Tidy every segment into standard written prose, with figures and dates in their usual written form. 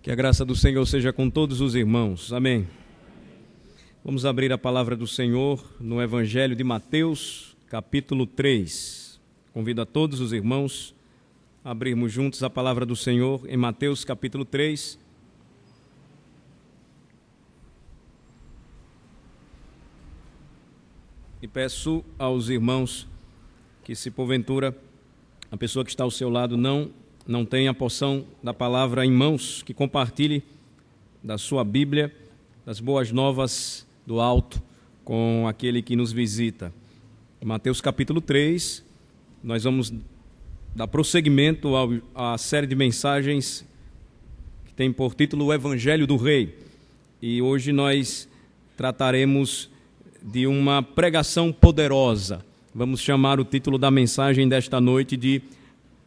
Que a graça do Senhor seja com todos os irmãos. Amém. Vamos abrir a palavra do Senhor no Evangelho de Mateus, capítulo 3. Convido a todos os irmãos a abrirmos juntos a palavra do Senhor em Mateus, capítulo 3. E peço aos irmãos que, se porventura a pessoa que está ao seu lado não tem a porção da palavra em mãos, que compartilhe da sua Bíblia, das boas novas do alto, com aquele que nos visita. Mateus capítulo 3, nós vamos dar prosseguimento à série de mensagens que tem por título o Evangelho do Rei. E hoje nós trataremos de uma pregação poderosa. Vamos chamar o título da mensagem desta noite de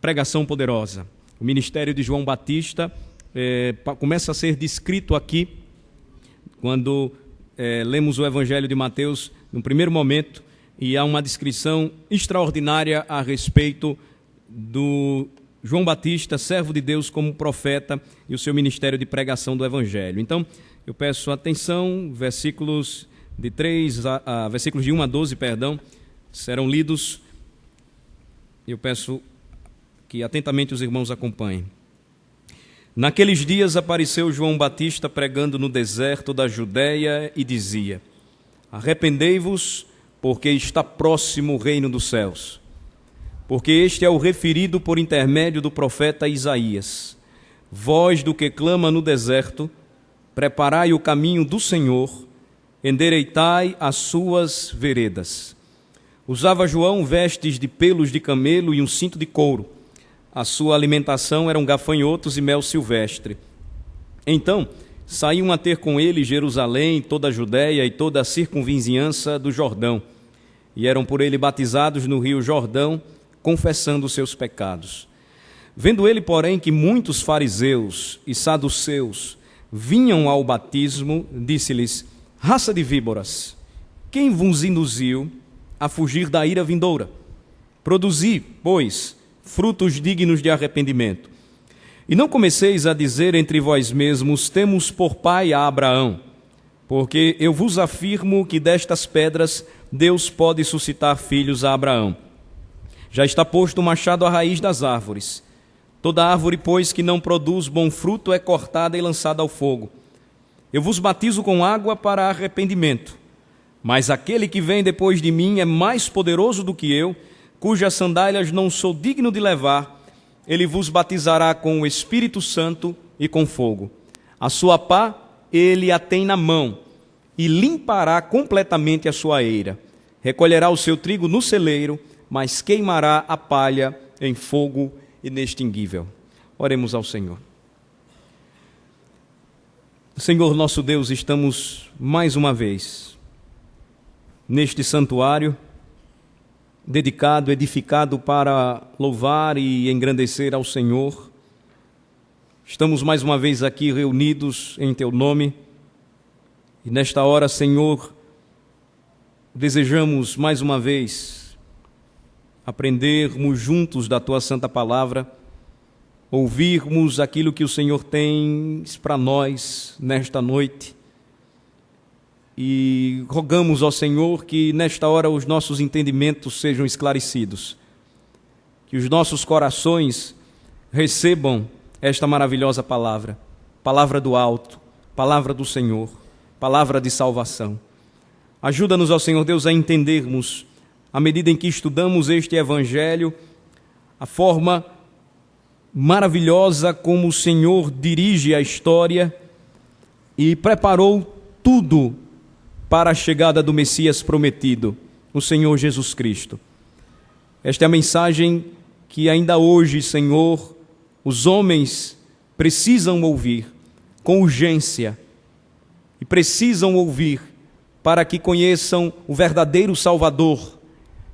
Pregação Poderosa. O ministério de João Batista começa a ser descrito aqui, quando lemos o Evangelho de Mateus, no primeiro momento, e há uma descrição extraordinária a respeito do João Batista, servo de Deus como profeta, e o seu ministério de pregação do Evangelho. Então, eu peço atenção, versículos de 1 a 12, serão lidos. Eu peço que atentamente os irmãos acompanhem. Naqueles dias apareceu João Batista pregando no deserto da Judéia e dizia: arrependei-vos, porque está próximo o reino dos céus. Porque este é o referido por intermédio do profeta Isaías. Voz do que clama no deserto, preparai o caminho do Senhor, endereitai as suas veredas. Usava João vestes de pelos de camelo e um cinto de couro. A sua alimentação eram gafanhotos e mel silvestre. Então saíam a ter com ele Jerusalém, toda a Judéia e toda a circunvizinhança do Jordão, e eram por ele batizados no rio Jordão, confessando os seus pecados. Vendo ele, porém, que muitos fariseus e saduceus vinham ao batismo, disse-lhes: raça de víboras, quem vos induziu a fugir da ira vindoura? Produzi, pois, frutos dignos de arrependimento. E não comeceis a dizer entre vós mesmos: temos por pai a Abraão, porque eu vos afirmo que destas pedras Deus pode suscitar filhos a Abraão. Já está posto o machado à raiz das árvores. Toda árvore, pois, que não produz bom fruto é cortada e lançada ao fogo. Eu vos batizo com água para arrependimento, mas aquele que vem depois de mim é mais poderoso do que eu, cujas sandálias não sou digno de levar. Ele vos batizará com o Espírito Santo e com fogo. A sua pá ele a tem na mão, e limpará completamente a sua eira. Recolherá o seu trigo no celeiro, mas queimará a palha em fogo inextinguível. Oremos ao Senhor. Senhor nosso Deus, estamos mais uma vez neste santuário, dedicado, edificado para louvar e engrandecer ao Senhor. Estamos mais uma vez aqui reunidos em Teu nome, e nesta hora, Senhor, desejamos mais uma vez aprendermos juntos da Tua Santa Palavra, ouvirmos aquilo que o Senhor tem para nós nesta noite. E rogamos ao Senhor que nesta hora os nossos entendimentos sejam esclarecidos, que os nossos corações recebam esta maravilhosa palavra, palavra do alto, palavra do Senhor, palavra de salvação. Ajuda-nos, ó Senhor Deus, a entendermos, à medida em que estudamos este Evangelho, a forma maravilhosa como o Senhor dirige a história e preparou tudo para a chegada do Messias prometido, o Senhor Jesus Cristo. Esta é a mensagem que ainda hoje, Senhor, os homens precisam ouvir com urgência, e precisam ouvir para que conheçam o verdadeiro Salvador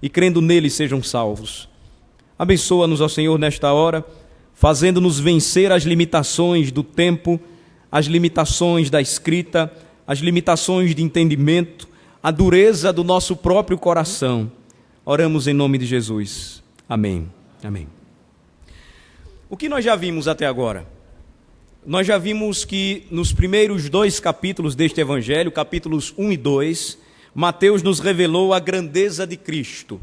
e, crendo nele, sejam salvos. Abençoa-nos, ó Senhor, nesta hora, fazendo-nos vencer as limitações do tempo, as limitações da escrita, as limitações de entendimento, a dureza do nosso próprio coração. Oramos em nome de Jesus. Amém. Amém. O que nós já vimos até agora? Nós já vimos que nos primeiros 2 capítulos deste Evangelho, capítulos 1 e 2, Mateus nos revelou a grandeza de Cristo.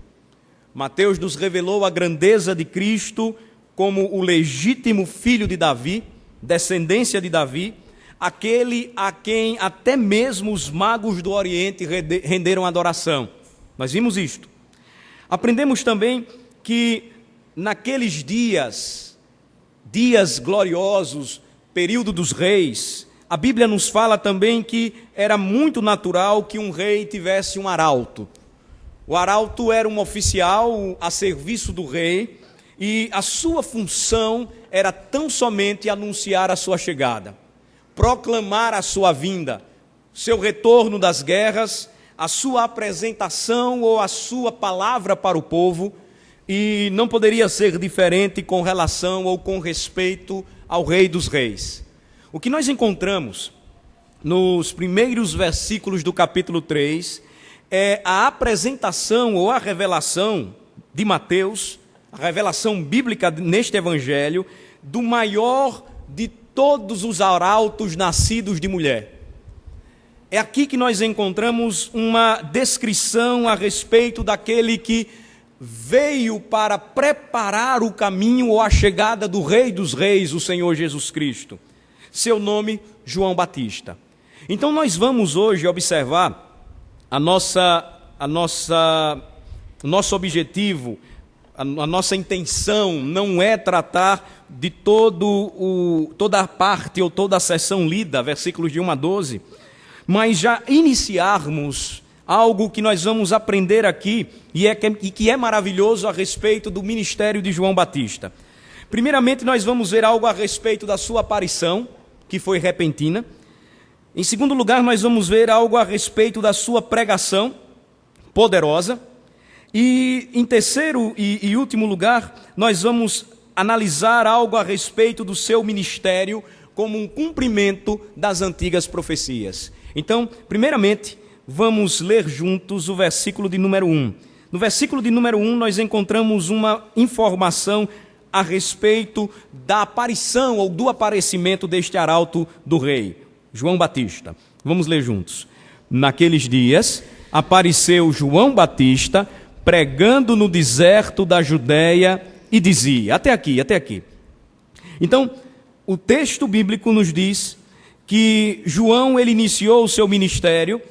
Mateus nos revelou a grandeza de Cristo como o legítimo filho de Davi, descendência de Davi, aquele a quem até mesmo os magos do Oriente renderam adoração. Nós vimos isto. Aprendemos também que naqueles dias gloriosos, período dos reis, a Bíblia nos fala também que era muito natural que um rei tivesse um arauto. O arauto era um oficial a serviço do rei e a sua função era tão somente anunciar a sua chegada, proclamar a sua vinda, seu retorno das guerras, a sua apresentação ou a sua palavra para o povo, e não poderia ser diferente com relação ou com respeito ao Rei dos Reis. O que nós encontramos nos primeiros versículos do capítulo 3 é a apresentação ou a revelação de Mateus, a revelação bíblica neste evangelho, do maior de todos os arautos nascidos de mulher. É aqui que nós encontramos uma descrição a respeito daquele que veio para preparar o caminho ou a chegada do Rei dos Reis, o Senhor Jesus Cristo. Seu nome, João Batista. Então nós vamos hoje observar nosso objetivo, a nossa intenção não é tratar de toda a parte ou toda a seção lida, versículos de 1 a 12, mas já iniciarmos algo que nós vamos aprender aqui e que é maravilhoso a respeito do ministério de João Batista. Primeiramente, nós vamos ver algo a respeito da sua aparição, que foi repentina. Em segundo lugar, nós vamos ver algo a respeito da sua pregação poderosa. E em terceiro e último lugar, nós vamos analisar algo a respeito do seu ministério como um cumprimento das antigas profecias. Então, primeiramente, vamos ler juntos o versículo de número 1. No versículo de número 1, nós encontramos uma informação a respeito da aparição ou do aparecimento deste arauto do rei, João Batista. Vamos ler juntos. Naqueles dias, apareceu João Batista, pregando no deserto da Judéia, e dizia, até aqui. Então, o texto bíblico nos diz que João, ele iniciou o seu ministério,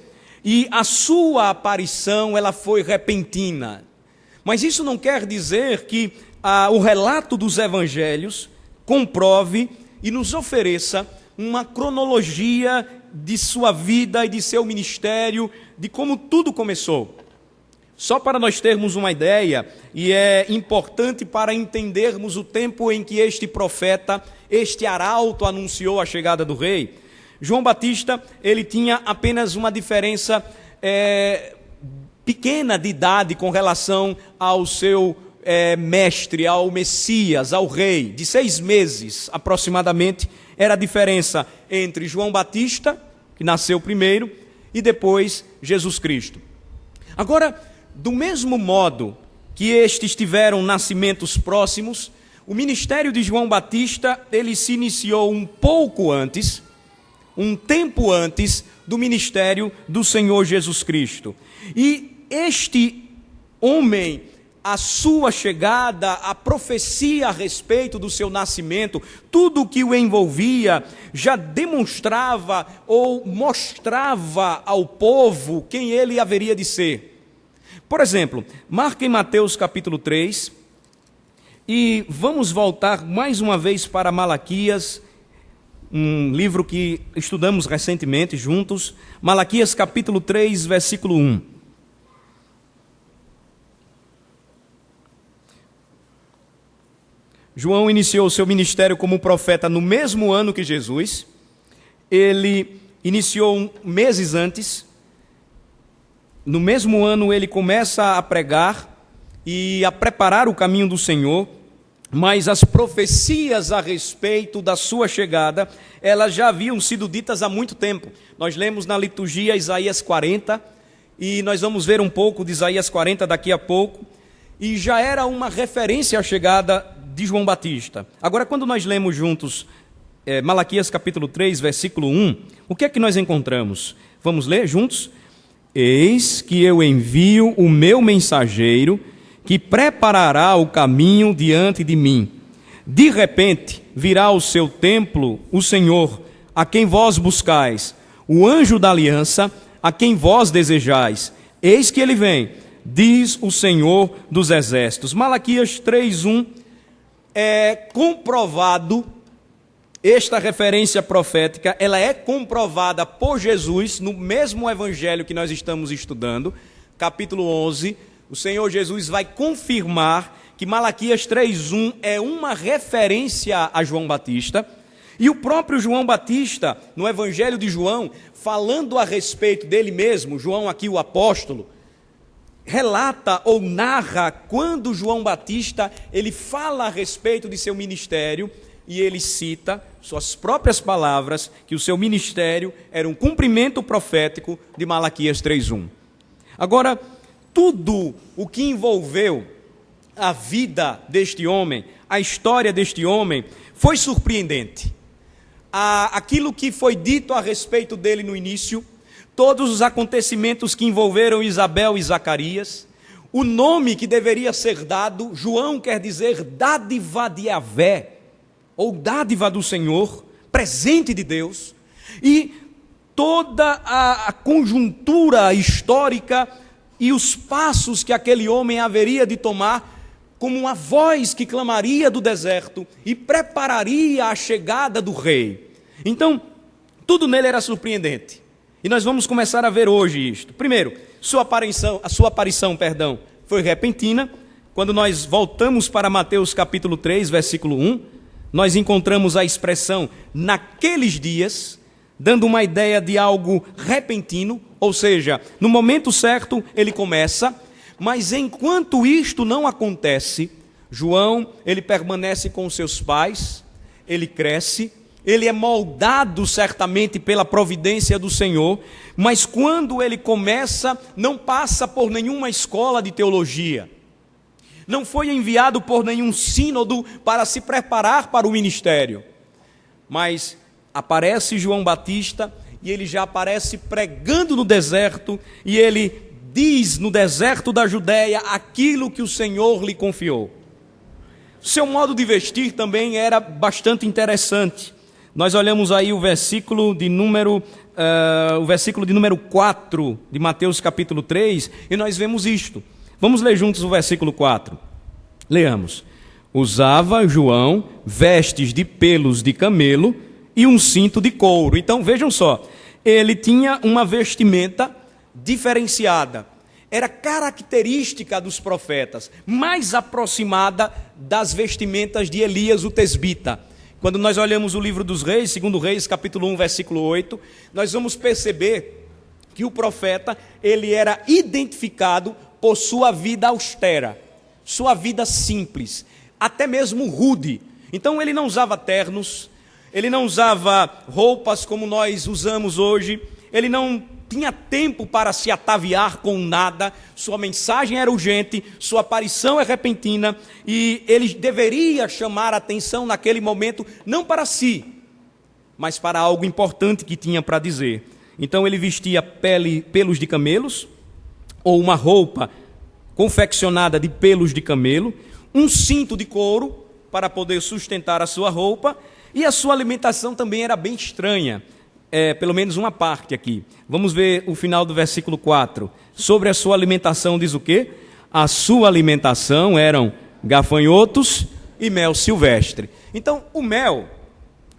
e a sua aparição, ela foi repentina. Mas isso não quer dizer que o relato dos evangelhos comprove e nos ofereça uma cronologia de sua vida e de seu ministério, de como tudo começou. Só para nós termos uma ideia, e é importante para entendermos o tempo em que este profeta, este arauto, anunciou a chegada do rei. João Batista, ele tinha apenas uma diferença pequena de idade com relação ao seu mestre, ao Messias, ao rei, de 6 meses aproximadamente, era a diferença entre João Batista, que nasceu primeiro, e depois Jesus Cristo. Agora, do mesmo modo que estes tiveram nascimentos próximos, o ministério de João Batista, ele se iniciou um tempo antes do ministério do Senhor Jesus Cristo. E este homem, a sua chegada, a profecia a respeito do seu nascimento, tudo o que o envolvia, já demonstrava ou mostrava ao povo quem ele haveria de ser. Por exemplo, marca em Mateus capítulo 3, e vamos voltar mais uma vez para Malaquias, um livro que estudamos recentemente juntos, Malaquias capítulo 3, versículo 1. João iniciou seu ministério como profeta no mesmo ano que Jesus. Ele iniciou meses antes. No mesmo ano ele começa a pregar e a preparar o caminho do Senhor. Mas as profecias a respeito da sua chegada, elas já haviam sido ditas há muito tempo. Nós lemos na liturgia Isaías 40, e nós vamos ver um pouco de Isaías 40 daqui a pouco, e já era uma referência à chegada de João Batista. Agora, quando nós lemos juntos Malaquias capítulo 3, versículo 1, o que é que nós encontramos? Vamos ler juntos? Eis que eu envio o meu mensageiro, que preparará o caminho diante de mim. De repente virá ao seu templo o Senhor, a quem vós buscais, o anjo da aliança, a quem vós desejais. Eis que ele vem, diz o Senhor dos exércitos. Malaquias 3:1 é comprovado, esta referência profética, ela é comprovada por Jesus no mesmo evangelho que nós estamos estudando, capítulo 11. O Senhor Jesus vai confirmar que Malaquias 3:1 é uma referência a João Batista. E o próprio João Batista, no evangelho de João, falando a respeito dele mesmo, João aqui o apóstolo, relata ou narra quando João Batista, ele fala a respeito de seu ministério, e ele cita suas próprias palavras, que o seu ministério era um cumprimento profético de Malaquias 3:1. Agora, tudo o que envolveu a vida deste homem, a história deste homem, foi surpreendente. Aquilo que foi dito a respeito dele no início, todos os acontecimentos que envolveram Isabel e Zacarias, o nome que deveria ser dado, João quer dizer dádiva de Yahvé, ou dádiva do Senhor, presente de Deus, e toda a conjuntura histórica e os passos que aquele homem haveria de tomar, como uma voz que clamaria do deserto e prepararia a chegada do rei. Então, tudo nele era surpreendente. E nós vamos começar a ver hoje isto. Primeiro, a sua aparição foi repentina. Quando nós voltamos para Mateus capítulo 3, versículo 1, nós encontramos a expressão naqueles dias, dando uma ideia de algo repentino, ou seja, no momento certo ele começa, mas enquanto isto não acontece, João, ele permanece com seus pais, ele cresce, ele é moldado certamente pela providência do Senhor, mas quando ele começa, não passa por nenhuma escola de teologia, não foi enviado por nenhum sínodo para se preparar para o ministério, mas aparece João Batista e ele já aparece pregando no deserto, e ele diz no deserto da Judéia aquilo que o Senhor lhe confiou. Seu modo de vestir também era bastante interessante. Nós olhamos aí o versículo de número 4 de Mateus capítulo 3, e nós vemos isto. Vamos ler juntos o versículo 4. Leamos. Usava João vestes de pelos de camelo e um cinto de couro. Então vejam só, ele tinha uma vestimenta diferenciada. Era característica dos profetas, mais aproximada das vestimentas de Elias o tesbita. Quando nós olhamos o livro dos Reis, 2 Reis, capítulo 1, versículo 8, nós vamos perceber que o profeta, ele era identificado por sua vida austera, sua vida simples, até mesmo rude. Então ele não usava ternos, ele não usava roupas como nós usamos hoje, ele não tinha tempo para se ataviar com nada, sua mensagem era urgente, sua aparição é repentina, e ele deveria chamar a atenção naquele momento, não para si, mas para algo importante que tinha para dizer. Então ele vestia pelos de camelos, ou uma roupa confeccionada de pelos de camelo, um cinto de couro para poder sustentar a sua roupa, e a sua alimentação também era bem estranha. Pelo menos uma parte aqui. Vamos ver o final do versículo 4. Sobre a sua alimentação diz o quê? A sua alimentação eram gafanhotos e mel silvestre. Então, o mel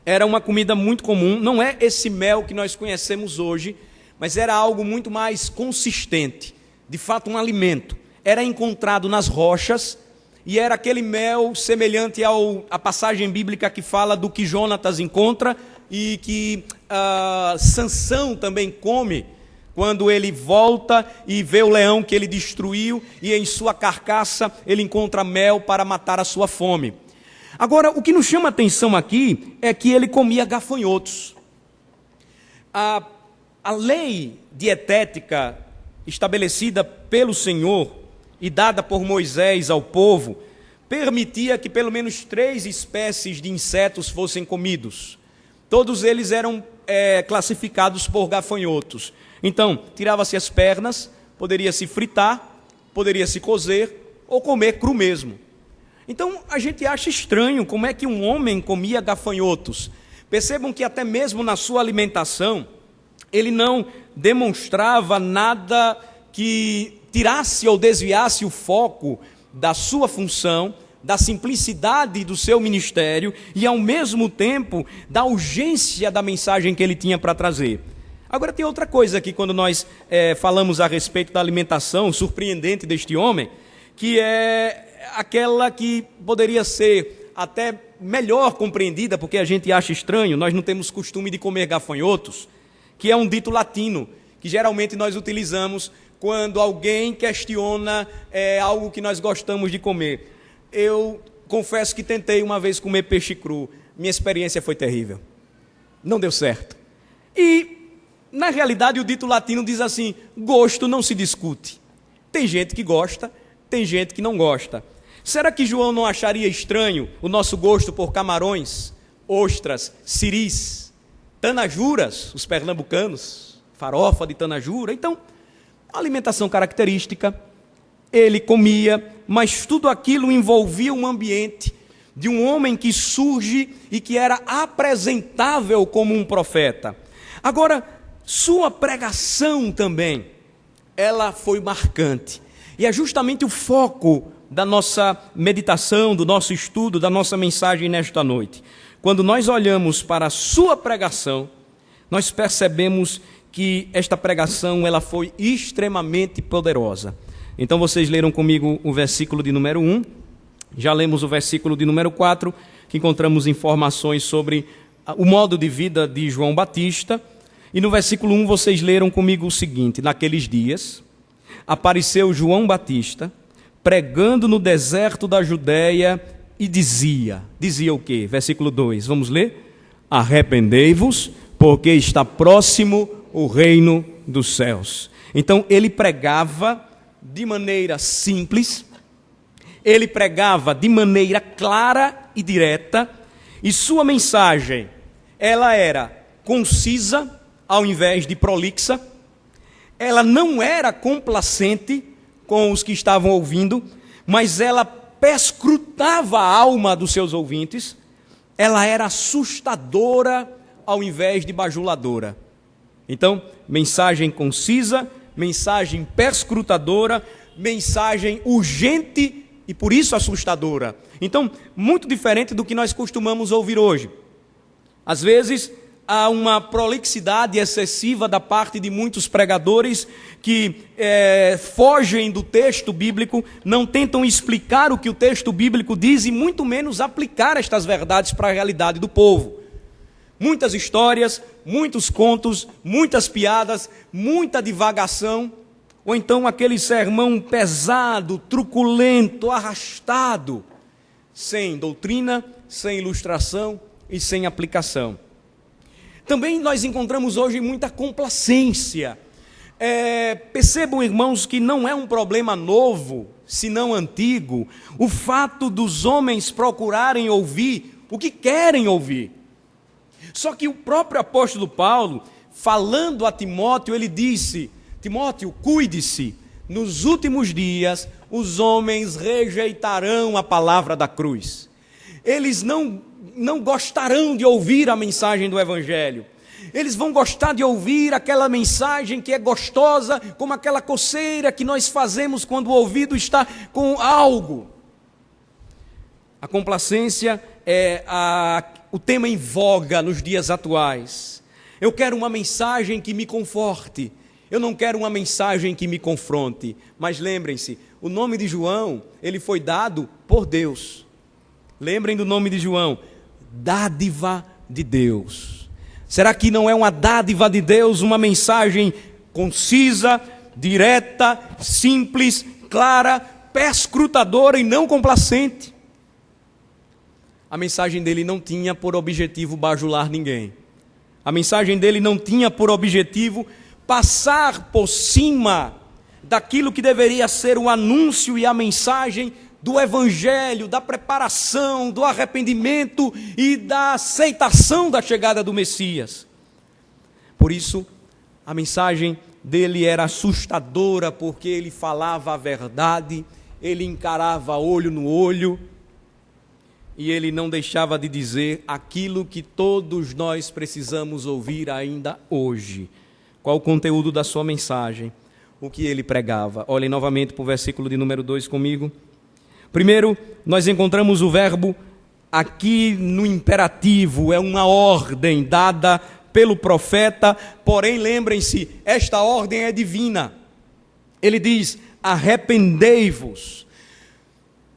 era uma comida muito comum, não é esse mel que nós conhecemos hoje, mas era algo muito mais consistente, de fato um alimento. Era encontrado nas rochas, e era aquele mel semelhante à passagem bíblica que fala do que Jonatas encontra, e que Sansão também come, quando ele volta e vê o leão que ele destruiu, e em sua carcaça ele encontra mel para matar a sua fome. Agora, o que nos chama a atenção aqui é que ele comia gafanhotos. A lei dietética estabelecida pelo Senhor e dada por Moisés ao povo permitia que pelo menos 3 espécies de insetos fossem comidos. Todos eles eram classificados por gafanhotos. Então, tirava-se as pernas, poderia se fritar, poderia se cozer ou comer cru mesmo. Então, a gente acha estranho como é que um homem comia gafanhotos. Percebam que até mesmo na sua alimentação, ele não demonstrava nada que tirasse ou desviasse o foco da sua função, da simplicidade do seu ministério e, ao mesmo tempo, da urgência da mensagem que ele tinha para trazer. Agora, tem outra coisa aqui, quando nós falamos a respeito da alimentação surpreendente deste homem, que é aquela que poderia ser até melhor compreendida, porque a gente acha estranho, nós não temos costume de comer gafanhotos, que é um dito latino, que geralmente nós utilizamos quando alguém questiona algo que nós gostamos de comer. Eu confesso que tentei uma vez comer peixe cru, minha experiência foi terrível, não deu certo. E, na realidade, o dito latino diz assim: gosto não se discute. Tem gente que gosta, tem gente que não gosta. Será que João não acharia estranho o nosso gosto por camarões, ostras, siris, tanajuras, os pernambucanos, farofa de tanajura? Então, alimentação característica, ele comia, mas tudo aquilo envolvia um ambiente de um homem que surge e que era apresentável como um profeta. Agora, sua pregação também, ela foi marcante. E é justamente o foco da nossa meditação, do nosso estudo, da nossa mensagem nesta noite. Quando nós olhamos para a sua pregação, nós percebemos que esta pregação ela foi extremamente poderosa. Então vocês leram comigo o versículo de número 1, já lemos o versículo de número 4, que encontramos informações sobre o modo de vida de João Batista. E no versículo 1 vocês leram comigo o seguinte: naqueles dias apareceu João Batista pregando no deserto da Judéia e dizia o quê? Versículo 2, vamos ler? Arrependei-vos, porque está próximo o reino dos céus. Então ele pregava de maneira simples, ele pregava de maneira clara e direta, e sua mensagem, ela era concisa ao invés de prolixa, ela não era complacente com os que estavam ouvindo, mas ela perscrutava a alma dos seus ouvintes, ela era assustadora ao invés de bajuladora. Então, mensagem concisa, mensagem perscrutadora, mensagem urgente e por isso assustadora. Então, muito diferente do que nós costumamos ouvir hoje. Às vezes, há uma prolixidade excessiva da parte de muitos pregadores que fogem do texto bíblico, não tentam explicar o que o texto bíblico diz e muito menos aplicar estas verdades para a realidade do povo. Muitas histórias, muitos contos, muitas piadas, muita divagação, ou então aquele sermão pesado, truculento, arrastado, sem doutrina, sem ilustração e sem aplicação. Também nós encontramos hoje muita complacência. Percebam, irmãos, que não é um problema novo, senão antigo, o fato dos homens procurarem ouvir o que querem ouvir. Só que o próprio apóstolo Paulo, falando a Timóteo, ele disse: Timóteo, cuide-se, nos últimos dias os homens rejeitarão a palavra da cruz. Eles não gostarão de ouvir a mensagem do Evangelho. Eles vão gostar de ouvir aquela mensagem que é gostosa, como aquela coceira que nós fazemos quando o ouvido está com algo. A complacência é o tema em voga nos dias atuais. Eu quero uma mensagem que me conforte. Eu não quero uma mensagem que me confronte. Mas lembrem-se, o nome de João, ele foi dado por Deus. Lembrem do nome de João, dádiva de Deus. Será que não é uma dádiva de Deus, uma mensagem concisa, direta, simples, clara, perscrutadora e não complacente? A mensagem dele não tinha por objetivo bajular ninguém. A mensagem dele não tinha por objetivo passar por cima daquilo que deveria ser o anúncio e a mensagem do evangelho, da preparação, do arrependimento e da aceitação da chegada do Messias. Por isso, a mensagem dele era assustadora, porque ele falava a verdade, ele encarava olho no olho, e ele não deixava de dizer aquilo que todos nós precisamos ouvir ainda hoje. Qual o conteúdo da sua mensagem? O que ele pregava? Olhem novamente para o versículo de número 2 comigo. Primeiro, nós encontramos o verbo aqui no imperativo, é uma ordem dada pelo profeta, porém lembrem-se, esta ordem é divina. Ele diz: arrependei-vos.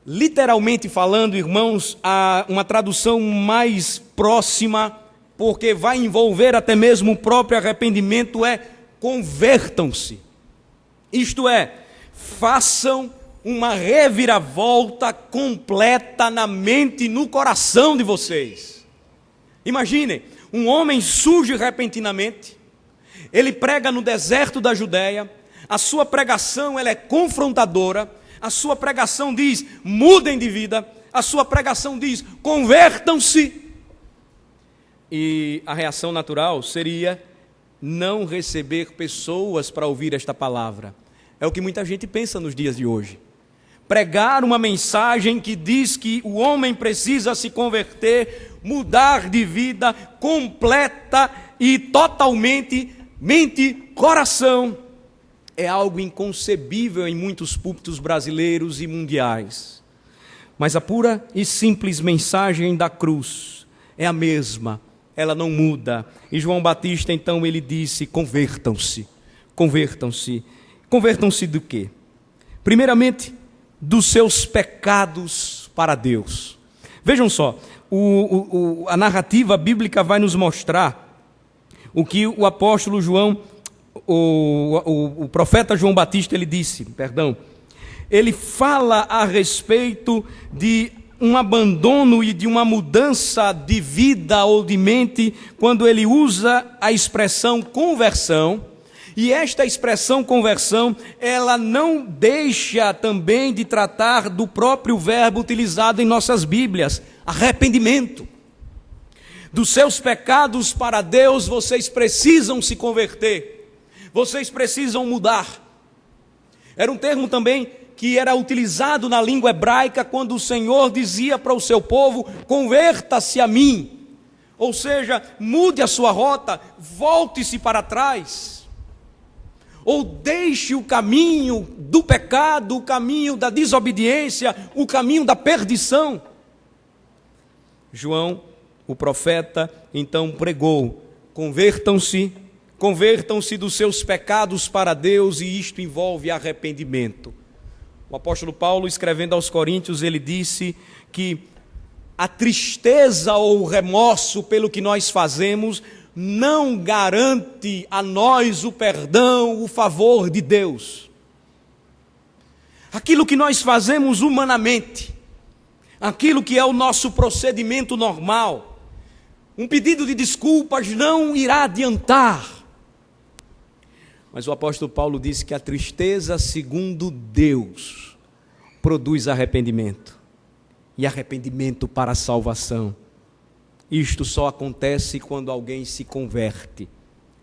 Literalmente falando, irmãos, há uma tradução mais próxima, porque vai envolver até mesmo o próprio arrependimento, é convertam-se. Isto é, façam uma reviravolta completa na mente e no coração de vocês. Imaginem, um homem surge repentinamente, ele prega no deserto da Judéia, a sua pregação ela é confrontadora, a sua pregação diz, mudem de vida, a sua pregação diz, convertam-se. E a reação natural seria não receber pessoas para ouvir esta palavra. É o que muita gente pensa nos dias de hoje. Pregar uma mensagem que diz que o homem precisa se converter, mudar de vida completa e totalmente, mente, coração, é algo inconcebível em muitos púlpitos brasileiros e mundiais. Mas a pura e simples mensagem da cruz é a mesma, ela não muda. E João Batista, então, ele disse, convertam-se, convertam-se. Convertam-se do quê? Primeiramente, dos seus pecados para Deus. Vejam só, a narrativa bíblica vai nos mostrar o que o apóstolo João, o profeta João Batista, ele disse, ele fala a respeito de um abandono e de uma mudança de vida ou de mente, quando ele usa a expressão conversão. E esta expressão conversão, ela não deixa também de tratar do próprio verbo utilizado em nossas Bíblias, arrependimento. Dos seus pecados para Deus, vocês precisam se converter, vocês precisam mudar. Era um termo também que era utilizado na língua hebraica quando o Senhor dizia para o seu povo, converta-se a mim. Ou seja, mude a sua rota, volte-se para trás. Ou deixe o caminho do pecado, o caminho da desobediência, o caminho da perdição. João, o profeta, então pregou, convertam-se dos seus pecados para Deus, e isto envolve arrependimento. O apóstolo Paulo, escrevendo aos Coríntios, ele disse que a tristeza ou o remorso pelo que nós fazemos não garante a nós o perdão, o favor de Deus. Aquilo que nós fazemos humanamente, aquilo que é o nosso procedimento normal, um pedido de desculpas não irá adiantar. Mas o apóstolo Paulo disse que a tristeza segundo Deus produz arrependimento, e arrependimento para a salvação. Isto só acontece quando alguém se converte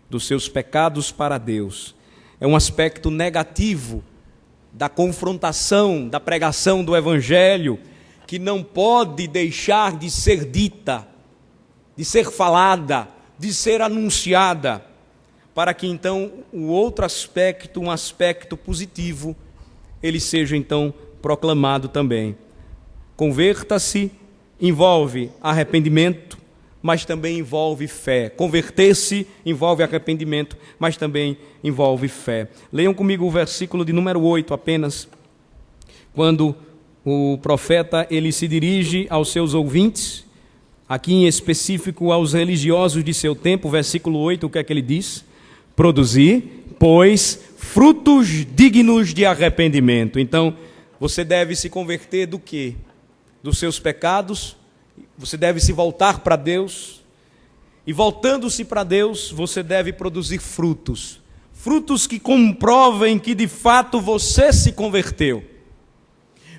dos seus pecados para Deus. É um aspecto negativo da confrontação, da pregação do Evangelho, que não pode deixar de ser dita, de ser falada, de ser anunciada, para que então o outro aspecto, um aspecto positivo, ele seja então proclamado também. Converta-se envolve arrependimento, mas também envolve fé. Converter-se envolve arrependimento, mas também envolve fé. Leiam comigo o versículo de número 8 apenas, quando o profeta ele se dirige aos seus ouvintes, aqui em específico aos religiosos de seu tempo. Versículo 8, o que é que ele diz? Produzir, pois, frutos dignos de arrependimento. Então, você deve se converter do quê? Dos seus pecados, você deve se voltar para Deus, e voltando-se para Deus, você deve produzir frutos. Frutos que comprovem que de fato você se converteu.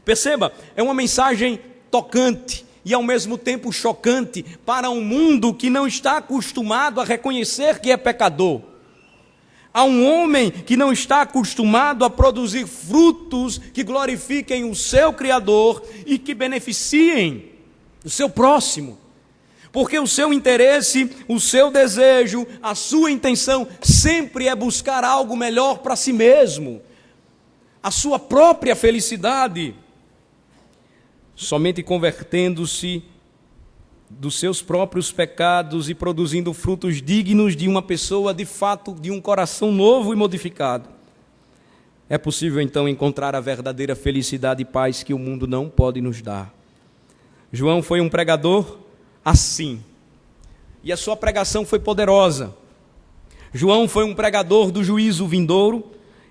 Perceba, é uma mensagem tocante e ao mesmo tempo chocante para um mundo que não está acostumado a reconhecer que é pecador. Há um homem que não está acostumado a produzir frutos que glorifiquem o seu Criador e que beneficiem o seu próximo. Porque o seu interesse, o seu desejo, a sua intenção sempre é buscar algo melhor para si mesmo, a sua própria felicidade. Somente convertendo-se dos seus próprios pecados e produzindo frutos dignos de uma pessoa, de fato, de um coração novo e modificado, é possível então encontrar a verdadeira felicidade e paz que o mundo não pode nos dar. João foi um pregador assim, e a sua pregação foi poderosa. João foi um pregador do juízo vindouro.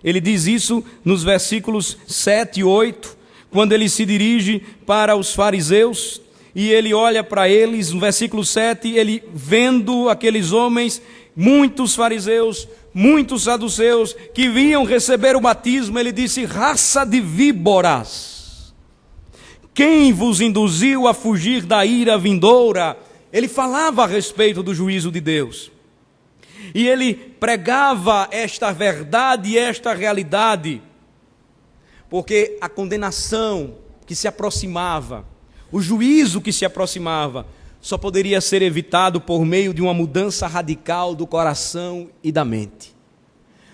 Ele diz isso nos versículos 7 e 8, quando ele se dirige para os fariseus, e ele olha para eles, no versículo 7, ele vendo aqueles homens, muitos fariseus, muitos saduceus, que vinham receber o batismo, ele disse: raça de víboras, quem vos induziu a fugir da ira vindoura? Ele falava a respeito do juízo de Deus, e ele pregava esta verdade e esta realidade, porque a condenação que se aproximava, o juízo que se aproximava, só poderia ser evitado por meio de uma mudança radical do coração e da mente.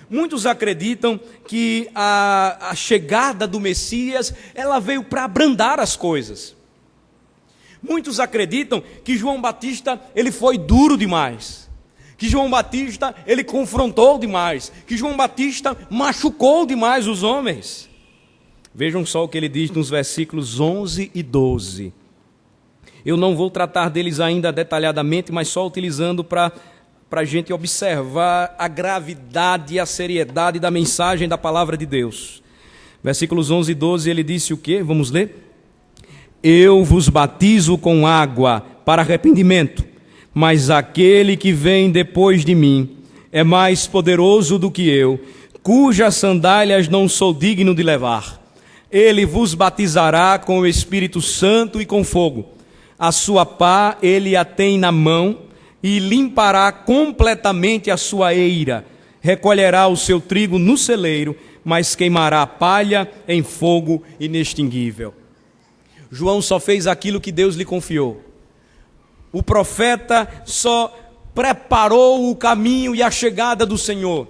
Muitos acreditam que a chegada do Messias, ela veio para abrandar as coisas. Muitos acreditam que João Batista, ele foi duro demais, que João Batista, ele confrontou demais, que João Batista machucou demais os homens. Vejam só o que ele diz nos versículos 11 e 12. Eu não vou tratar deles ainda detalhadamente, mas só utilizando para a gente observar a gravidade e a seriedade da mensagem da palavra de Deus. Versículos 11 e 12, ele disse o quê? Vamos ler? Eu vos batizo com água para arrependimento, mas aquele que vem depois de mim é mais poderoso do que eu, cujas sandálias não sou digno de levar. Ele vos batizará com o Espírito Santo e com fogo. A sua pá ele a tem na mão e limpará completamente a sua eira. Recolherá o seu trigo no celeiro, mas queimará a palha em fogo inextinguível. João só fez aquilo que Deus lhe confiou. O profeta só preparou o caminho e a chegada do Senhor.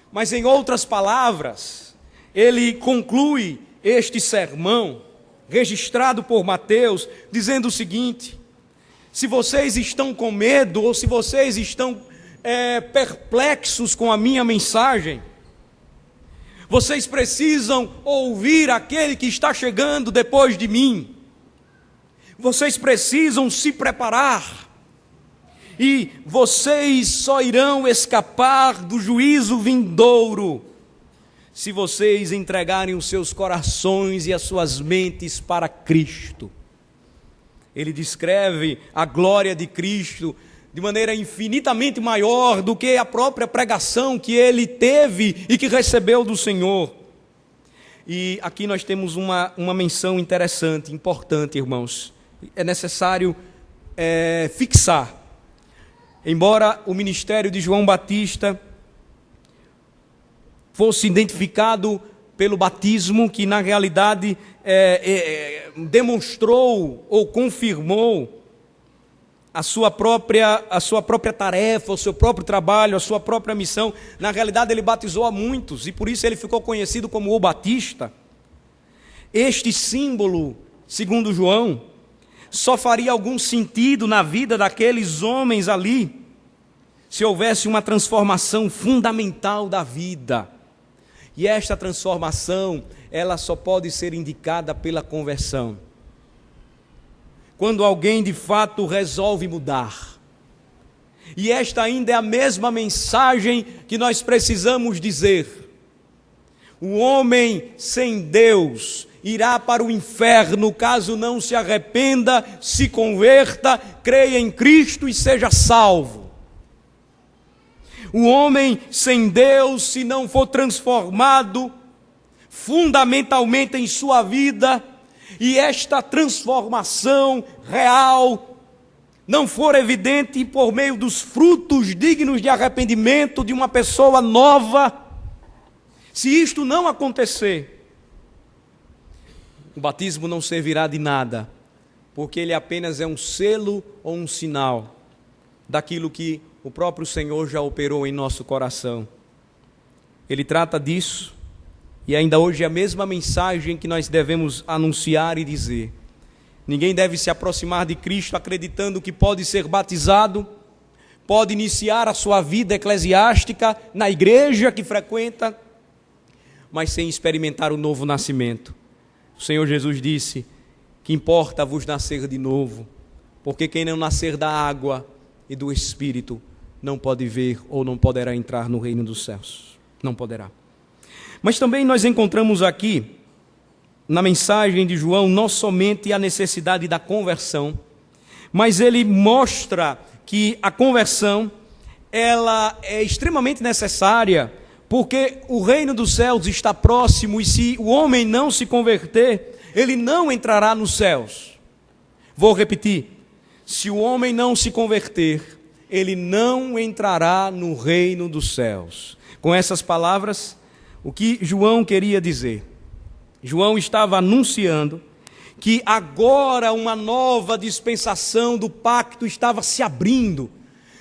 Mas em outras palavras, ele conclui este sermão, registrado por Mateus, dizendo o seguinte: se vocês estão com medo, ou se vocês estão perplexos com a minha mensagem, vocês precisam ouvir aquele que está chegando depois de mim. Vocês precisam se preparar, e vocês só irão escapar do juízo vindouro se vocês entregarem os seus corações e as suas mentes para Cristo. Ele descreve a glória de Cristo de maneira infinitamente maior do que a própria pregação que ele teve e que recebeu do Senhor. E aqui nós temos uma menção interessante, importante, irmãos. É necessário fixar. Embora o ministério de João Batista fosse identificado pelo batismo, que na realidade demonstrou ou confirmou a sua própria tarefa, o seu próprio trabalho, a sua própria missão. Na realidade ele batizou a muitos, e por isso ele ficou conhecido como o Batista. Este símbolo, segundo João, só faria algum sentido na vida daqueles homens ali, se houvesse uma transformação fundamental da vida. E esta transformação, ela só pode ser indicada pela conversão. Quando alguém de fato resolve mudar. E esta ainda é a mesma mensagem que nós precisamos dizer. O homem sem Deus irá para o inferno caso não se arrependa, se converta, creia em Cristo e seja salvo. O homem sem Deus, se não for transformado, fundamentalmente em sua vida, e esta transformação real não for evidente por meio dos frutos dignos de arrependimento de uma pessoa nova, se isto não acontecer, o batismo não servirá de nada, porque ele apenas é um selo ou um sinal daquilo que o próprio Senhor já operou em nosso coração. Ele trata disso, e ainda hoje é a mesma mensagem que nós devemos anunciar e dizer. Ninguém deve se aproximar de Cristo acreditando que pode ser batizado, pode iniciar a sua vida eclesiástica na igreja que frequenta, mas sem experimentar o novo nascimento. O Senhor Jesus disse que importa vos nascer de novo, porque quem não nascer da água e do Espírito não pode ver ou não poderá entrar no reino dos céus. Não poderá. Mas também nós encontramos aqui, na mensagem de João, não somente a necessidade da conversão, mas ele mostra que a conversão, ela é extremamente necessária, porque o reino dos céus está próximo, e se o homem não se converter, ele não entrará nos céus. Vou repetir, se o homem não se converter, ele não entrará no reino dos céus. Com essas palavras, o que João queria dizer? João estava anunciando que agora uma nova dispensação do pacto estava se abrindo.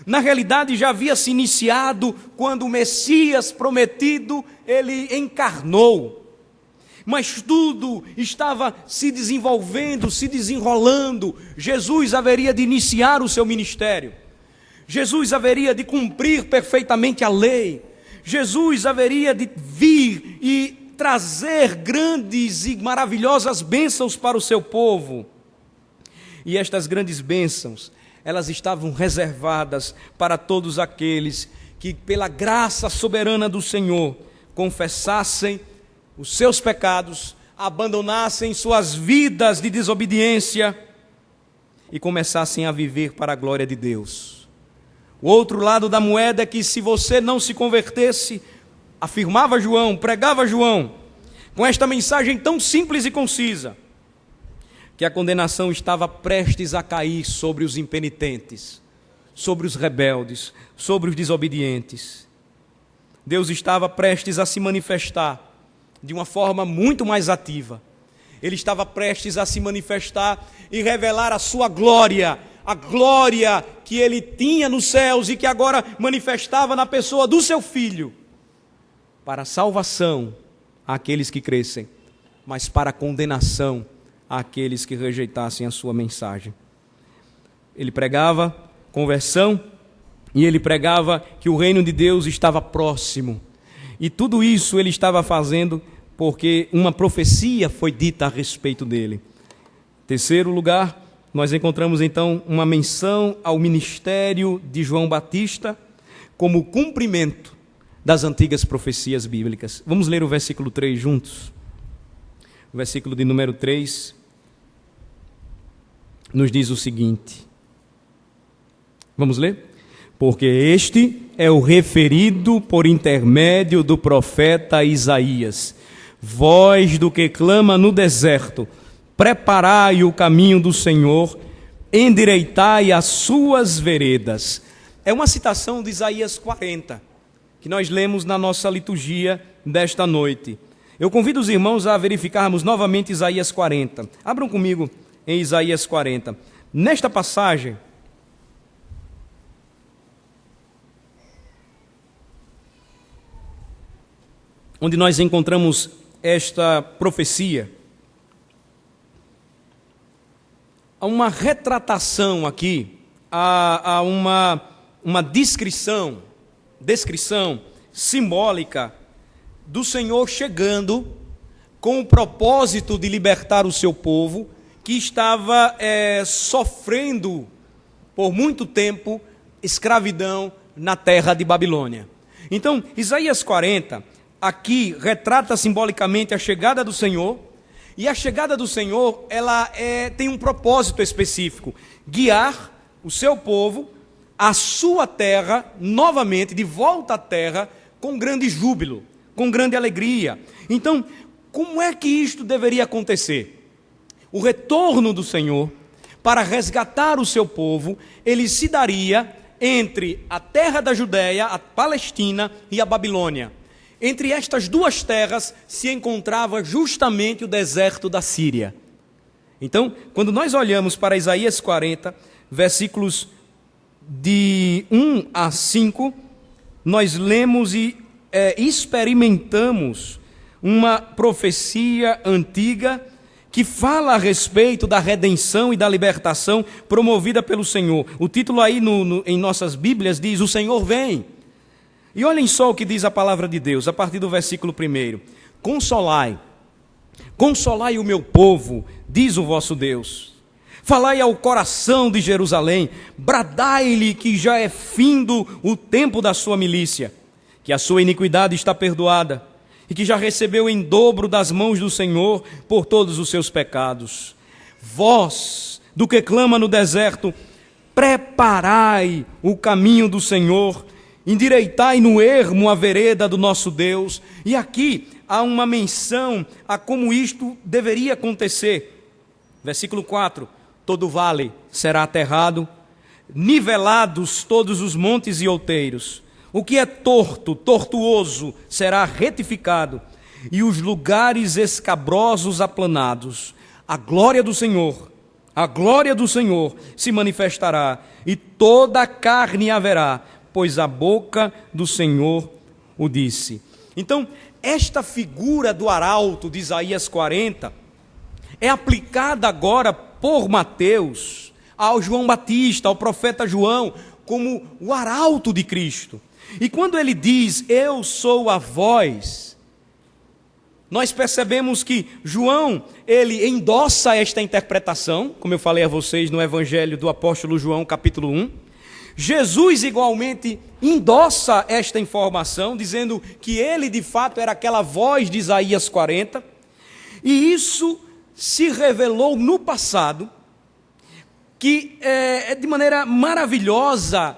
Na realidade, já havia se iniciado quando o Messias prometido, ele encarnou. Mas tudo estava se desenvolvendo, se desenrolando. Jesus haveria de iniciar o seu ministério. Jesus haveria de cumprir perfeitamente a lei. Jesus haveria de vir e trazer grandes e maravilhosas bênçãos para o seu povo. E estas grandes bênçãos, elas estavam reservadas para todos aqueles que, pela graça soberana do Senhor, confessassem os seus pecados, abandonassem suas vidas de desobediência e começassem a viver para a glória de Deus. O outro lado da moeda é que, se você não se convertesse, afirmava João, pregava João, com esta mensagem tão simples e concisa, que a condenação estava prestes a cair sobre os impenitentes, sobre os rebeldes, sobre os desobedientes. Deus estava prestes a se manifestar de uma forma muito mais ativa. Ele estava prestes a se manifestar e revelar a sua glória, a glória que ele tinha nos céus e que agora manifestava na pessoa do seu Filho, para a salvação àqueles que crescem, mas para a condenação àqueles que rejeitassem a sua mensagem. Ele pregava conversão e ele pregava que o reino de Deus estava próximo. E tudo isso ele estava fazendo porque uma profecia foi dita a respeito dele. Em terceiro lugar, nós encontramos então uma menção ao ministério de João Batista como cumprimento das antigas profecias bíblicas. Vamos ler o versículo 3 juntos. O versículo de número 3 nos diz o seguinte. Vamos ler? Porque este é o referido por intermédio do profeta Isaías, voz do que clama no deserto, preparai o caminho do Senhor, endireitai as suas veredas. É uma citação de Isaías 40, que nós lemos na nossa liturgia desta noite. Eu convido os irmãos a verificarmos novamente Isaías 40. Abram comigo em Isaías 40. Nesta passagem, onde nós encontramos esta profecia, há uma retratação aqui, há uma descrição simbólica do Senhor chegando com o propósito de libertar o seu povo, que estava sofrendo por muito tempo escravidão na terra de Babilônia. Então, Isaías 40, aqui retrata simbolicamente a chegada do Senhor, e a chegada do Senhor, ela tem um propósito específico: guiar o seu povo à sua terra, novamente, de volta à terra, com grande júbilo, com grande alegria. Então, como é que isto deveria acontecer? O retorno do Senhor para resgatar o seu povo, ele se daria entre a terra da Judéia, a Palestina e a Babilônia. Entre estas duas terras se encontrava justamente o deserto da Síria. Então, quando nós olhamos para Isaías 40, versículos de 1 a 5, nós lemos e experimentamos uma profecia antiga que fala a respeito da redenção e da libertação promovida pelo Senhor. O título aí em nossas Bíblias diz: O Senhor vem. E olhem só o que diz a palavra de Deus, a partir do versículo 1. Consolai, consolai o meu povo, diz o vosso Deus. Falai ao coração de Jerusalém, bradai-lhe que já é findo o tempo da sua milícia, que a sua iniquidade está perdoada, e que já recebeu em dobro das mãos do Senhor por todos os seus pecados. Vós, do que clama no deserto, preparai o caminho do Senhor, endireitai no ermo a vereda do nosso Deus. E aqui há uma menção a como isto deveria acontecer. Versículo 4, todo vale será aterrado, nivelados todos os montes e outeiros. O que é torto, tortuoso, será retificado, e os lugares escabrosos aplanados. A glória do Senhor se manifestará, e toda a carne haverá, pois a boca do Senhor o disse. Então, esta figura do arauto de Isaías 40 é aplicada agora por Mateus ao João Batista, ao profeta João, como o arauto de Cristo. E quando ele diz, eu sou a voz, nós percebemos que João, ele endossa esta interpretação, como eu falei a vocês no Evangelho do apóstolo João, capítulo 1. Jesus igualmente endossa esta informação, dizendo que ele de fato era aquela voz de Isaías 40, e isso se revelou no passado, que de maneira maravilhosa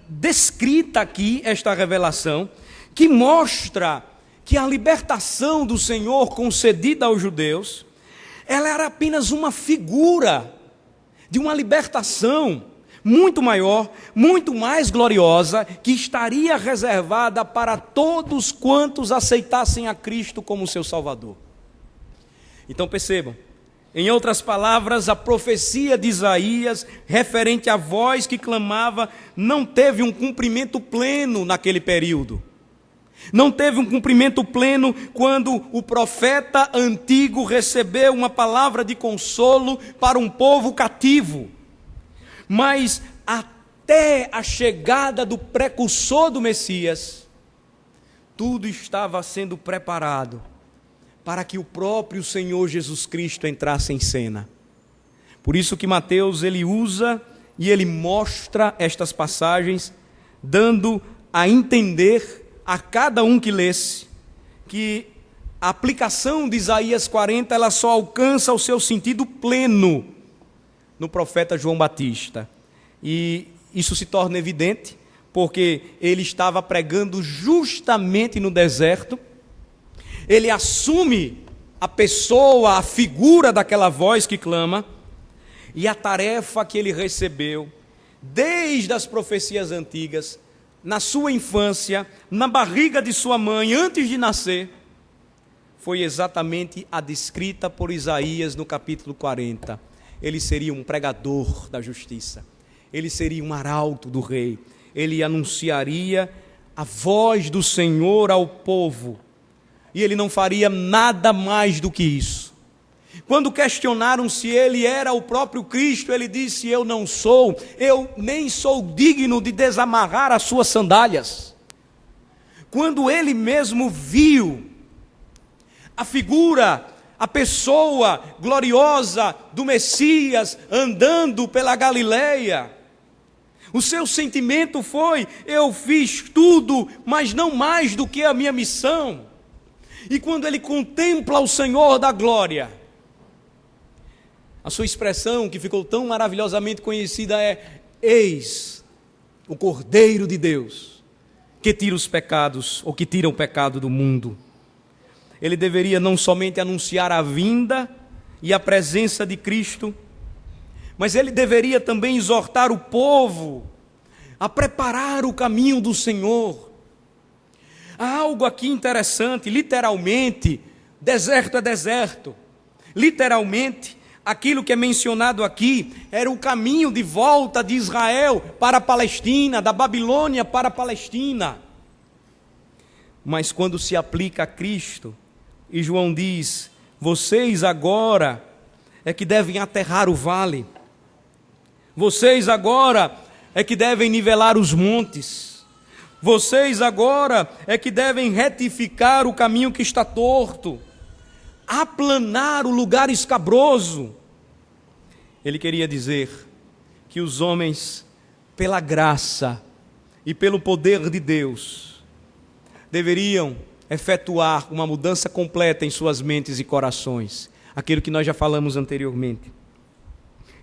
descrita aqui esta revelação, que mostra que a libertação do Senhor concedida aos judeus, ela era apenas uma figura de uma libertação muito maior, muito mais gloriosa, que estaria reservada para todos quantos aceitassem a Cristo como seu Salvador. Então percebam, em outras palavras, a profecia de Isaías, referente à voz que clamava, não teve um cumprimento pleno naquele período. Não teve um cumprimento pleno quando o profeta antigo recebeu uma palavra de consolo para um povo cativo. Mas até a chegada do precursor do Messias, tudo estava sendo preparado para que o próprio Senhor Jesus Cristo entrasse em cena. Por isso que Mateus ele usa e ele mostra estas passagens, dando a entender a cada um que lesse que a aplicação de Isaías 40 ela só alcança o seu sentido pleno no profeta João Batista. E isso se torna evidente porque ele estava pregando justamente no deserto. Ele assume a pessoa, a figura daquela voz que clama, e a tarefa que ele recebeu desde as profecias antigas, na sua infância, na barriga de sua mãe, antes de nascer, foi exatamente a descrita por Isaías no capítulo 40. Ele seria um pregador da justiça, ele seria um arauto do rei, ele anunciaria a voz do Senhor ao povo, e ele não faria nada mais do que isso. Quando questionaram se ele era o próprio Cristo, ele disse, eu não sou, eu nem sou digno de desamarrar as suas sandálias. Quando ele mesmo viu a figura, a pessoa gloriosa do Messias andando pela Galileia, o seu sentimento foi, eu fiz tudo, mas não mais do que a minha missão. E quando ele contempla o Senhor da glória, a sua expressão que ficou tão maravilhosamente conhecida é, eis o Cordeiro de Deus, que tira os pecados, ou que tira o pecado do mundo. ele deveria não somente anunciar a vinda e a presença de Cristo, mas ele deveria também exortar o povo a preparar o caminho do Senhor. Há algo aqui interessante, literalmente, deserto é deserto. Literalmente, aquilo que é mencionado aqui era o caminho de volta de Israel para a Palestina, da Babilônia para a Palestina. Mas quando se aplica a Cristo, e João diz: vocês agora é que devem aterrar o vale, vocês agora é que devem nivelar os montes, vocês agora é que devem retificar o caminho que está torto, aplanar o lugar escabroso. Ele queria dizer que os homens, pela graça e pelo poder de Deus, deveriam efetuar uma mudança completa em suas mentes e corações. Aquilo que nós já falamos anteriormente.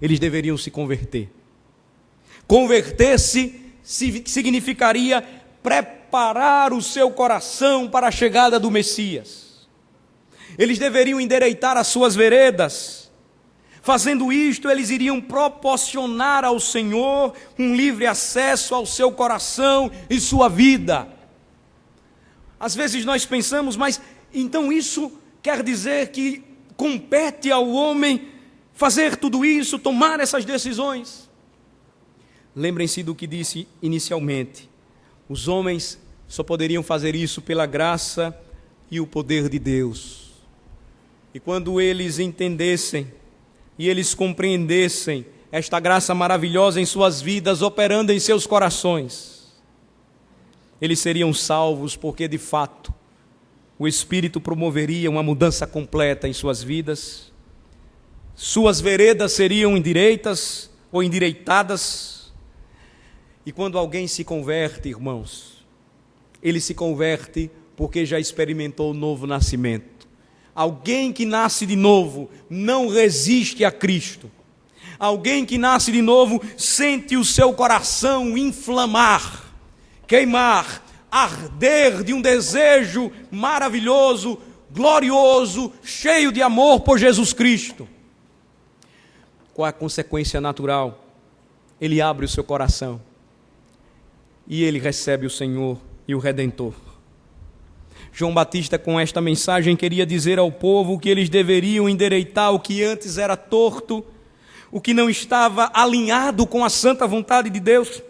Eles deveriam se converter. Converter-se significaria preparar o seu coração para a chegada do Messias. Eles deveriam endireitar as suas veredas. Fazendo isto, eles iriam proporcionar ao Senhor um livre acesso ao seu coração e sua vida. Às vezes nós pensamos, mas então isso quer dizer que compete ao homem fazer tudo isso, tomar essas decisões? Lembrem-se do que disse inicialmente. Os homens só poderiam fazer isso pela graça e o poder de Deus. E quando eles entendessem e eles compreendessem esta graça maravilhosa em suas vidas, operando em seus corações, eles seriam salvos, porque de fato o Espírito promoveria uma mudança completa em suas vidas, suas veredas seriam direitas ou endireitadas. E quando alguém se converte, irmãos, ele se converte porque já experimentou o novo nascimento. Alguém que nasce de novo não resiste a Cristo. Alguém que nasce de novo sente o seu coração inflamar, queimar, arder de um desejo maravilhoso, glorioso, cheio de amor por Jesus Cristo. Qual é a consequência natural? Ele abre o seu coração e ele recebe o Senhor e o Redentor. João Batista, com esta mensagem, queria dizer ao povo que eles deveriam endireitar o que antes era torto, o que não estava alinhado com a santa vontade de Deus.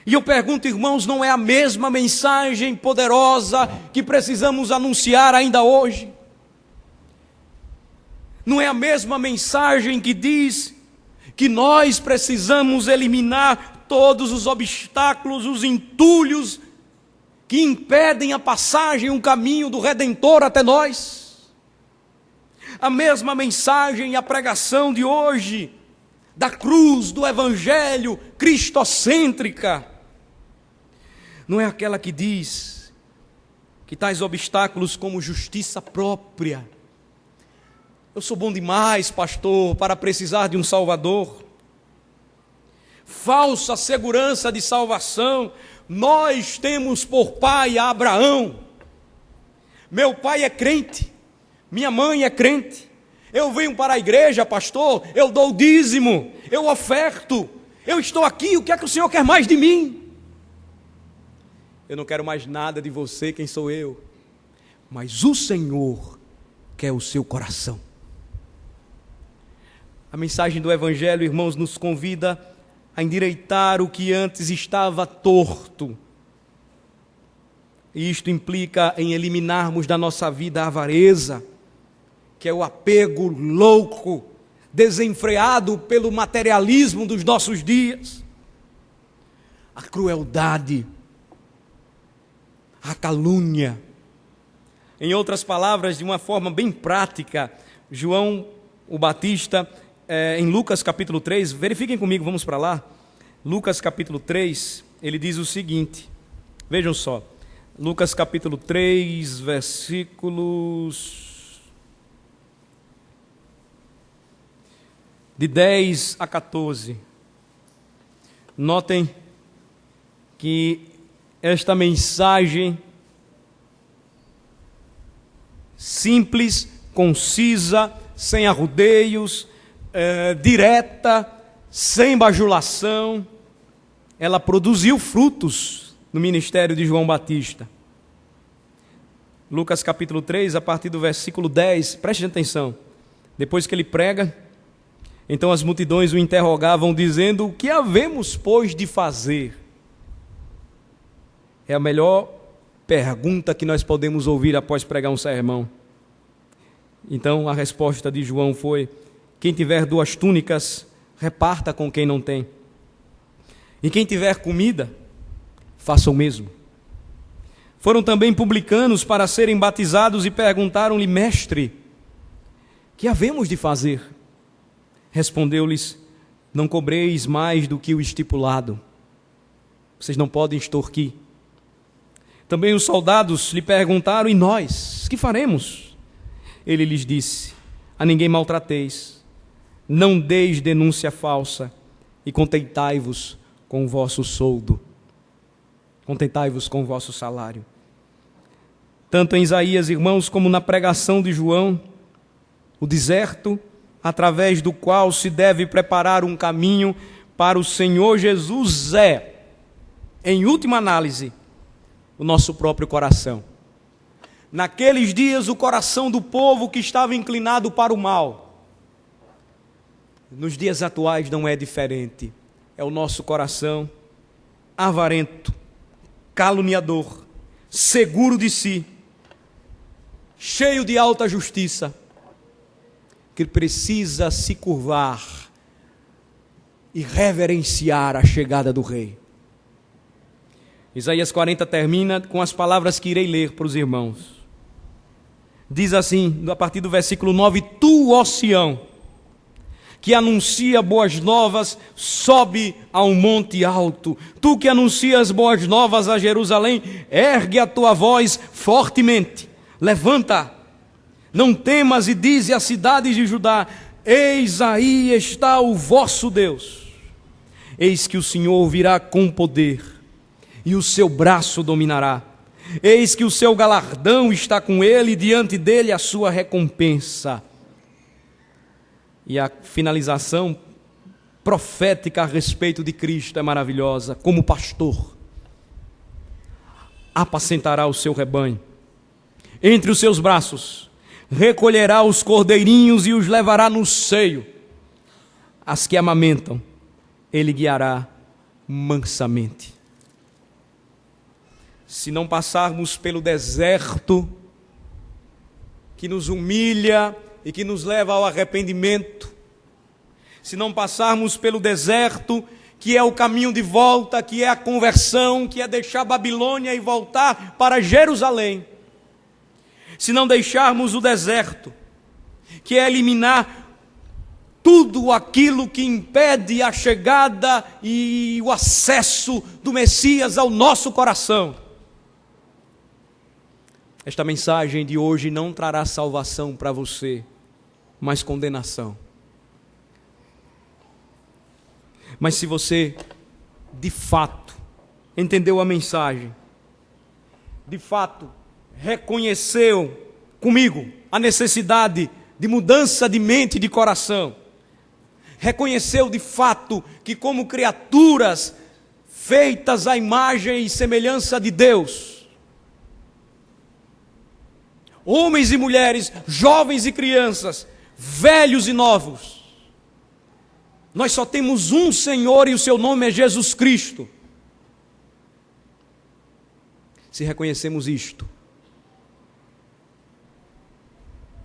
E eu pergunto, irmãos, não é a mesma mensagem poderosa que precisamos anunciar ainda hoje? Não é a mesma mensagem que diz que nós precisamos eliminar todos os obstáculos, os entulhos que impedem a passagem, o caminho do Redentor até nós? A mesma mensagem e a pregação de hoje, da cruz, do Evangelho cristocêntrica, não é aquela que diz que tais obstáculos como justiça própria. Eu sou bom demais, pastor, para precisar de um Salvador. Falsa segurança de salvação. Nós temos por pai a Abraão. Meu pai é crente, minha mãe é crente. Eu venho para a igreja, pastor, eu dou o dízimo, eu oferto, eu estou aqui, o que é que o Senhor quer mais de mim? Eu não quero mais nada de você, quem sou eu? Mas o Senhor quer o seu coração. A mensagem do Evangelho, irmãos, nos convida a endireitar o que antes estava torto. E isto implica em eliminarmos da nossa vida a avareza, que é o apego louco, desenfreado pelo materialismo dos nossos dias, a crueldade, a calúnia. Em outras palavras, de uma forma bem prática, João o Batista, em Lucas capítulo 3, verifiquem comigo, vamos para lá. Lucas capítulo 3, ele diz o seguinte, vejam só, Lucas capítulo 3, versículos de 10 a 14. Notem que esta mensagem simples, concisa, sem arrudeios, direta, sem bajulação. Ela produziu frutos no ministério de João Batista. Lucas capítulo 3, a partir do versículo 10, preste atenção. Depois que ele prega, então as multidões o interrogavam, dizendo: o que havemos, pois, de fazer? É a melhor pergunta que nós podemos ouvir após pregar um sermão. Então a resposta de João foi: quem tiver 2 túnicas, reparta com quem não tem. E quem tiver comida, faça o mesmo. Foram também publicanos para serem batizados e perguntaram-lhe: mestre, que havemos de fazer? Respondeu-lhes: não cobreis mais do que o estipulado. Vocês não podem extorquir. Também os soldados lhe perguntaram: e nós, que faremos? Ele lhes disse: a ninguém maltrateis, não deis denúncia falsa, e contentai-vos com o vosso soldo. Contentai-vos com o vosso salário. Tanto em Isaías, irmãos, como na pregação de João, o deserto, através do qual se deve preparar um caminho para o Senhor Jesus, é, em última análise, o nosso próprio coração. Naqueles dias, o coração do povo que estava inclinado para o mal. Nos dias atuais não é diferente. É o nosso coração avarento, caluniador, seguro de si, cheio de alta justiça, que precisa se curvar e reverenciar a chegada do Rei. Isaías 40 termina com as palavras que irei ler para os irmãos. Diz assim, a partir do versículo 9: tu, ó Sião, que anuncia boas novas, sobe a um monte alto. Tu que anuncias boas novas a Jerusalém, ergue a tua voz fortemente. Levanta, não temas, e dize às cidades de Judá: eis aí está o vosso Deus. Eis que o Senhor virá com poder, e o seu braço dominará. Eis que o seu galardão está com ele, e diante dele a sua recompensa. E a finalização profética a respeito de Cristo é maravilhosa. Como pastor, apacentará o seu rebanho. Entre os seus braços recolherá os cordeirinhos e os levará no seio. As que amamentam, ele guiará mansamente. Se não passarmos pelo deserto que nos humilha e que nos leva ao arrependimento, se não passarmos pelo deserto que é o caminho de volta, que é a conversão, que é deixar Babilônia e voltar para Jerusalém, se não deixarmos o deserto, que é eliminar tudo aquilo que impede a chegada e o acesso do Messias ao nosso coração, esta mensagem de hoje não trará salvação para você, mas condenação. Mas se você, de fato, entendeu a mensagem, de fato, reconheceu comigo a necessidade de mudança de mente e de coração, reconheceu de fato que, como criaturas feitas à imagem e semelhança de Deus, homens e mulheres, jovens e crianças, velhos e novos, nós só temos um Senhor e o seu nome é Jesus Cristo. Se reconhecemos isto,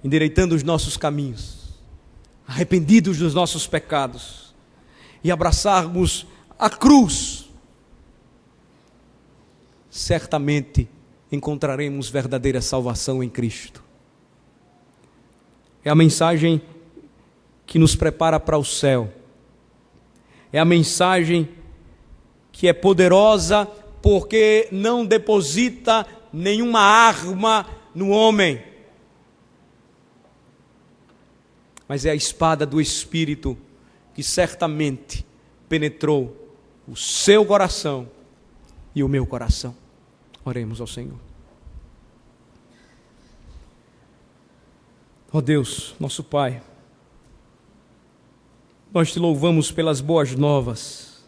endireitando os nossos caminhos, arrependidos dos nossos pecados, e abraçarmos a cruz, certamente encontraremos verdadeira salvação em Cristo. É a mensagem que nos prepara para o céu. É a mensagem que é poderosa porque não deposita nenhuma arma no homem, mas é a espada do Espírito que certamente penetrou o seu coração e o meu coração. Oremos ao Senhor. Ó Deus, nosso Pai, nós te louvamos pelas boas novas,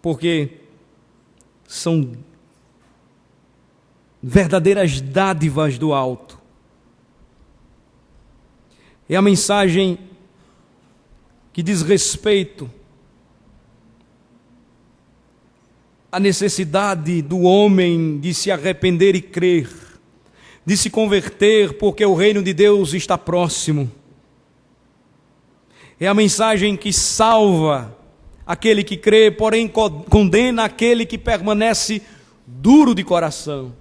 porque são verdadeiras dádivas do alto. É a mensagem que diz respeito à necessidade do homem de se arrepender e crer, de se converter, porque o reino de Deus está próximo. É a mensagem que salva aquele que crê, porém condena aquele que permanece duro de coração.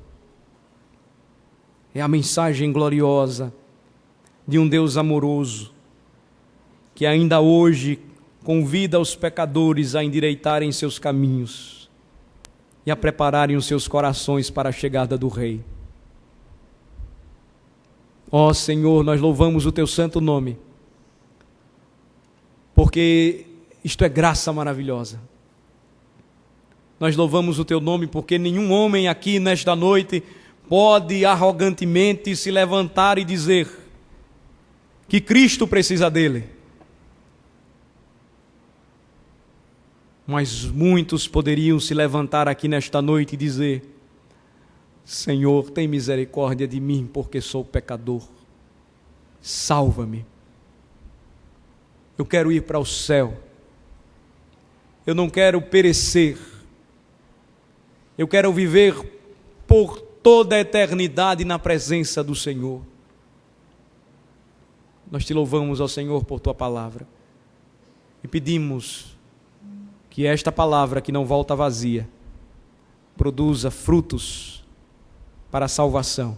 É a mensagem gloriosa de um Deus amoroso, que ainda hoje convida os pecadores a endireitarem seus caminhos e a prepararem os seus corações para a chegada do Rei. Ó Senhor, nós louvamos o Teu santo nome, porque isto é graça maravilhosa. Nós louvamos o Teu nome porque nenhum homem aqui nesta noite pode arrogantemente se levantar e dizer que Cristo precisa dele. Mas muitos poderiam se levantar aqui nesta noite e dizer: Senhor, tem misericórdia de mim, porque sou pecador. Salva-me. Eu quero ir para o céu. Eu não quero perecer. Eu quero viver por toda a eternidade na presença do Senhor. Nós te louvamos, ó Senhor, por Tua palavra. E pedimos que esta palavra, que não volta vazia, produza frutos para a salvação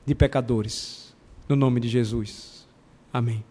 de pecadores. No nome de Jesus. Amém.